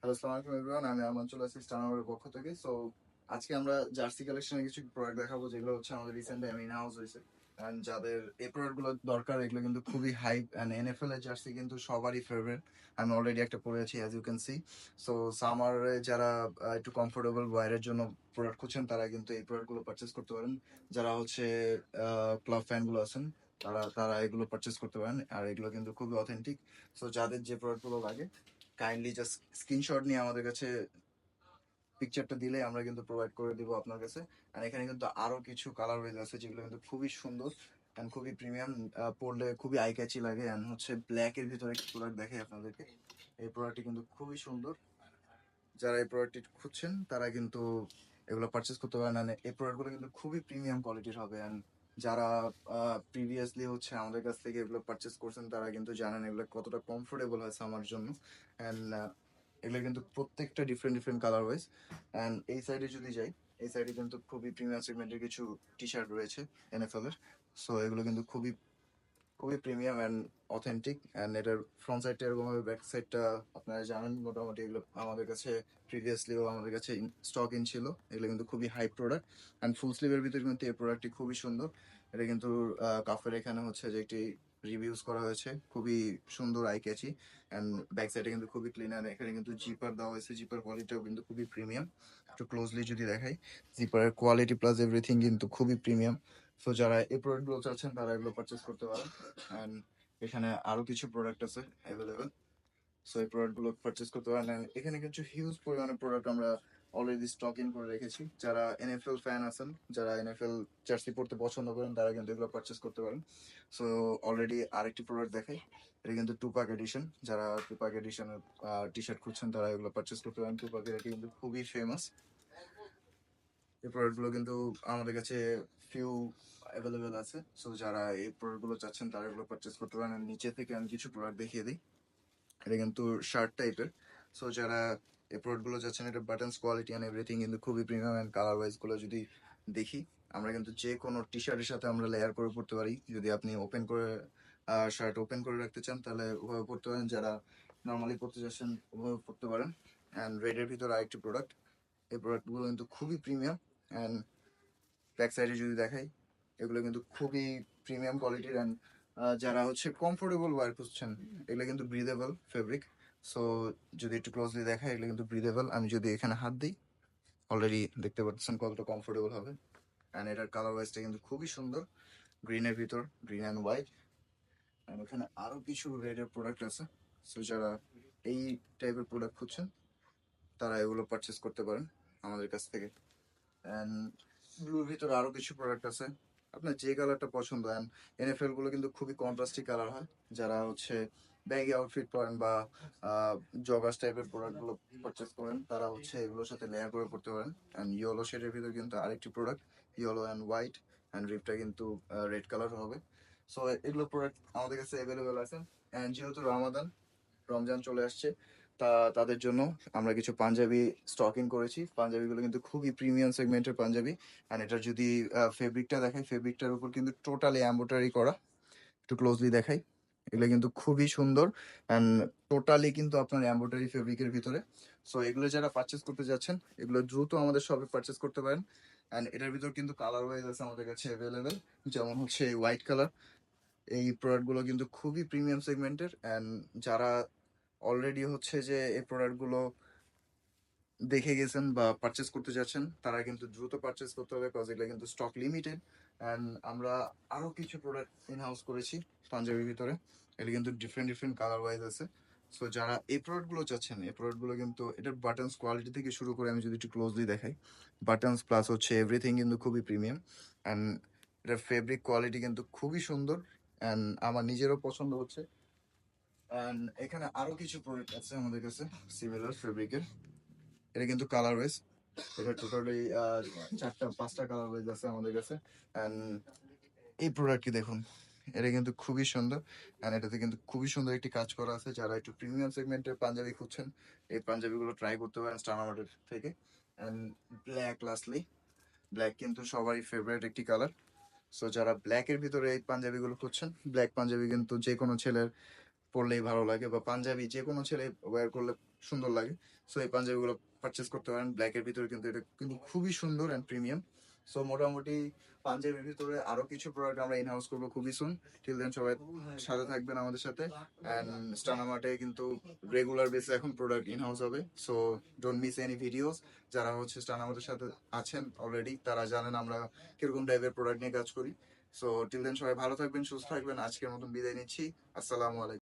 Hello, আসসালামু আলাইকুম everyone. আমি আরমান চলে আসছি স্টারমারের পক্ষ থেকে। সো আজকে আমরা জার্সি কালেকশনের কিছু প্রোডাক্ট দেখাবো, যেগুলো হচ্ছে আমাদের রিসেন্ট টাইম ইন হাউস হয়েছে। অ্যান্ড যাদের এই প্রোডাক্টগুলো দরকার, এগুলো কিন্তু খুবই হাইপ। অ্যান্ড এনএফএল এর জার্সি কিন্তু সবারই ফেভারিট। আমি অলরেডি একটা পরে আছি, as you can see. So সামারে যারা একটু কমফোর্টেবল বাইরের জন্য প্রোডাক্ট খুঁজছেন, তারা কিন্তু এই প্রোডাক্টগুলো পারচেস করতে পারেন। যারা হচ্ছে ক্লাব ফ্যানগুলো আছেন, তারা তারা এগুলো পারচেস করতে পারেন। আর এগুলো কিন্তু খুবই অথেন্টিক। সো যাদের যে প্রোডাক্টগুলো লাগে, কাইন্ডলি জাস্ট স্ক্রিনশট নিয়ে আমাদের কাছে পিকচারটা দিলে আমরা কিন্তু প্রোভাইড করে দিব আপনার কাছে। আর এখানে কিন্তু আরো কিছু কালার ওয়েজ আছে, যেগুলো কিন্তু খুবই সুন্দর এন্ড খুবই প্রিমিয়াম, পরলে খুবই আই ক্যাচি লাগে। এন্ড হচ্ছে ব্ল্যাক এর ভিতরে একটা প্রোডাক্ট দেখাই আপনাদেরকে। এই প্রোডাক্টটি কিন্তু খুবই সুন্দর। যারা এই প্রোডাক্টটি খুঁজছেন, তারা কিন্তু এগুলো পারচেস করতে পারেন। And এই প্রোডাক্টগুলো কিন্তু খুবই প্রিমিয়াম কোয়ালিটির হবে। অ্যান্ড যারা প্রিভিয়াসলি হচ্ছে আমাদের কাছ থেকে এগুলো পারচেস করছেন, তারা কিন্তু জানেন এগুলো কতটা কমফোর্টেবল হয়েছে আমার জন্য। অ্যান্ড এগুলো কিন্তু প্রত্যেকটা different different colour wise. And এই সাইডে যদি যাই, এই সাইডে কিন্তু খুবই প্রিমিয়াম সেগমেন্টের কিছু টি শার্ট রয়েছে এনএফএল এর। সো এগুলো কিন্তু খুবই খুবই প্রিমিয়াম অ্যান্ড অথেন্টিক। অ্যান্ড এটার ফ্রন্ট সাইডটা এরকম হবে, ব্যাক সাইডটা আপনারা জানেন মোটামুটি। এগুলো আমাদের কাছে প্রিভিয়াসলিও আমাদের কাছে স্টক ইন ছিল। এগুলো কিন্তু খুবই হাই প্রোডাক্ট। অ্যান্ড ফুল স্লিভের ভিতরে কিন্তু এই প্রোডাক্টটি খুবই সুন্দর। এটা কিন্তু কাফের এখানে হচ্ছে যে একটি রিভিউজ করা হয়েছে, খুবই সুন্দর আই ক্যাচি। অ্যান্ড ব্যাক সাইডে কিন্তু খুবই ক্লিন। আর এখানে কিন্তু জিপার দেওয়া হয়েছে, জিপার কোয়ালিটিও কিন্তু খুবই প্রিমিয়াম। একটু ক্লোজলি যদি দেখাই, জিপারের কোয়ালিটি প্লাস এভরিথিং কিন্তু খুবই প্রিমিয়াম। সো যারা এই প্রোডাক্টগুলো চাচ্ছেন, তারা এগুলো পারচেস করতে পারেন। অ্যান্ড এখানে আরো কিছু প্রোডাক্ট আছে অ্যাভেলেবেল। সো এই প্রোডাক্টগুলো পারচেস করতে পারেন। And এখানে কিছু হিউজ পরিমাণে প্রোডাক্ট আমরা অলরেডি স্টক ইন করে রেখেছি। যারা এনএফএল ফ্যান আছেন, যারা এনএফএল জার্সি পড়তে পছন্দ করেন, তারা কিন্তু এগুলো পারচেস করতে পারেন। সো অলরেডি আরেকটি প্রোডাক্ট দেখাই। এটা কিন্তু টুপাক এডিশন। যারা টুপাক এডিশনের টি শার্ট খুঁজছেন, তারা এগুলো পারচেস করতে পারেন। টুপাকের এটি কিন্তু খুবই ফেমাস। এই প্রোডাক্টগুলো কিন্তু আমাদের কাছে ফিউ অ্যাভেলেবেল আছে। সো যারা এই প্রোডাক্টগুলো চাচ্ছেন, তারা এগুলো পারচেস করতে পারেন। আর নিচে থেকে আমি কিছু প্রোডাক্ট দেখিয়ে দিই। এটা কিন্তু শার্ট টাইপের। সো যারা এই প্রোডাক্টগুলো চাচ্ছেন, এটা বাটনস কোয়ালিটি অ্যান্ড এভরিথিং কিন্তু খুবই প্রিমিয়াম। অ্যান্ড কালার ওয়াইজ গুলো যদি দেখি, আমরা কিন্তু যে কোনো টি শার্টের সাথে আমরা লেয়ার করে পড়তে পারি। যদি আপনি ওপেন করে শার্ট ওপেন করে রাখতে চান, তাহলে ওভাবে পড়তে পারেন। যারা নর্মালি পড়তে চাচ্ছেন, ওভাবে পড়তে পারেন। অ্যান্ড রেডের ভিতরে আরেকটি প্রোডাক্ট। এই প্রোডাক্টগুলো কিন্তু খুবই প্রিমিয়াম। অ্যান্ড ব্যাক সাইডে যদি দেখাই, এগুলো কিন্তু খুবই প্রিমিয়াম কোয়ালিটির। অ্যান্ড যারা হচ্ছে কমফোর্টেবল ওয়্যার খুঁজছেন, এগুলো কিন্তু ব্রিদেবল ফেব্রিক। সো যদি একটু ক্লোজলি দেখাই, এগুলো কিন্তু ব্রিদেবল। আমি যদি এখানে হাত দিই, অলরেডি দেখতে পাচ্ছেন কতটা কমফোর্টেবল হবে। অ্যান্ড এটার কালার ওয়াইজটা কিন্তু খুবই সুন্দর, গ্রিনের ভিতর, গ্রিন অ্যান্ড হোয়াইট। অ্যান্ড ওখানে আরও কিছু রেডের প্রোডাক্ট আছে। সো যারা এই টাইপের প্রোডাক্ট খুঁজছেন, তারা এগুলো পারচেস করতে পারেন আমাদের কাছ থেকে। অ্যান্ড ব্লুর ভিতরে আরো কিছু প্রোডাক্ট আছে, আপনার যে কালারটা পছন্দ। অ্যান্ড এনএফএল গুলো কিন্তু খুবই কন্ট্রাস্টি কালার হয়। যারা হচ্ছে ব্যাগি আউটফিট পরেন বা জগার্স টাইপের প্রোডাক্ট গুলো পারচেস করেন, তারা হচ্ছে এগুলোর সাথে লেয়ার করে পড়তে পারেন। অ্যান্ড ইয়েলো শেডের ভিতরে কিন্তু আরেকটি product, yellow and white. And রিপটা কিন্তু রেড কালার হবে। সো এগুলো প্রোডাক্ট আমাদের কাছে অ্যাভেলেবেল আছে। অ্যান্ড যেহেতু রমজান চলে আসছে, তাদের জন্য আমরা কিছু পাঞ্জাবি স্টকিং করেছি। পাঞ্জাবিগুলো কিন্তু খুবই প্রিমিয়াম সেগমেন্টের পাঞ্জাবি। অ্যান্ড এটার যদি ফেব্রিকটা দেখাই, ফেব্রিকটার উপর কিন্তু টোটালি এম্ব্রয়ডারি করা। একটু ক্লোজলি দেখাই, এগুলো কিন্তু খুবই সুন্দর। অ্যান্ড টোটালি কিন্তু আপনার এম্ব্রয়ডারি ফেব্রিকের ভিতরে। সো এগুলো যারা পারচেস করতে যাচ্ছেন, এগুলো দ্রুত আমাদের শপে পারচেস করতে পারেন। অ্যান্ড এটার ভিতর কিন্তু কালার ওয়াইজ আছে আমাদের কাছে অ্যাভেলেবেল। যেমন হচ্ছে হোয়াইট কালার। এই প্রোডাক্টগুলো কিন্তু খুবই প্রিমিয়াম সেগমেন্টের। অ্যান্ড যারা অলরেডি হচ্ছে যে এই প্রোডাক্টগুলো দেখে গেছেন বা পারচেস করতে যাচ্ছেন, তারা কিন্তু দ্রুত পারচেস করতে হবে, কজ এগুলো কিন্তু স্টক লিমিটেড। অ্যান্ড আমরা আরো কিছু প্রোডাক্ট ইন হাউস করেছি পাঞ্জাবির ভিতরে। এটা কিন্তু ডিফারেন্ট ডিফারেন্ট কালার ওয়াইজ আছে। সো যারা এই প্রোডাক্টগুলো চাচ্ছেন, এই প্রোডাক্টগুলো কিন্তু এটার বাটনস কোয়ালিটি থেকে শুরু করে আমি যদি একটু ক্লোজলি দেখাই, বাটনস প্লাস হচ্ছে এভরিথিং কিন্তু খুবই প্রিমিয়াম। অ্যান্ড এটার ফেব্রিক কোয়ালিটি কিন্তু খুবই সুন্দর। অ্যান্ড আমার নিজেরও পছন্দ হচ্ছে। অ্যান্ড এখানে আরো কিছু প্রোডাক্ট আছে আমাদের কাছে সিমিলার ফেব্রিকের। এটা কিন্তু কালার ওয়াইজ, এটা টোটালি চারটা পাঁচটা কালার ওয়াইজ আছে আমাদের কাছে। অ্যান্ড এই প্রোডাক্টটি দেখুন, এটা কিন্তু খুবই সুন্দর। অ্যান্ড এটাতে কিন্তু খুবই সুন্দর একটি কাজ করা আছে। যারা একটু প্রিমিয়াম সেগমেন্টের পাঞ্জাবি খুঁজছেন, এই পাঞ্জাবিগুলো ট্রাই করতে পারেন স্টারমার্টের থেকে। অ্যান্ড ব্ল্যাক লাস্টলি, ব্ল্যাক কিন্তু সবারই ফেভারিট একটি কালার। সো যারা ব্ল্যাকের ভিতরে এই পাঞ্জাবিগুলো খুঁজছেন, ব্ল্যাক পাঞ্জাবি কিন্তু যে কোনো ছেলের পরলেই ভালো লাগে, বা পাঞ্জাবি যে কোনো ছেলে ওয়্যার করলে সুন্দর লাগে। সো এই পাঞ্জাবিগুলো পারচেস করতে পারেন। ব্ল্যাকের ভিতরে কিন্তু এটা কিন্তু খুবই সুন্দর অ্যান্ড প্রিমিয়াম। সো মোটামুটি পাঞ্জাবির ভিতরে আরো কিছু প্রোডাক্ট আমরা ইনহাউস করবো খুবই সুন। টিল দেন সবাই সাথে থাকবেন আমাদের সাথে। অ্যান্ড স্টানামার্টে কিন্তু রেগুলার বেসে এখন প্রোডাক্ট ইনহাউস হবে। So don't miss any videos. যারা হচ্ছে স্টানামার্টের সাথে আছেন অলরেডি তারা জানেন আমরা কিরকম টাইপের প্রোডাক্ট নিয়ে কাজ করি। সো টিল দেন সবাই ভালো থাকবেন, সুস্থ থাকবেন। আজকের মতন বিদায় নিচ্ছি। আসসালামু আলাইকুম।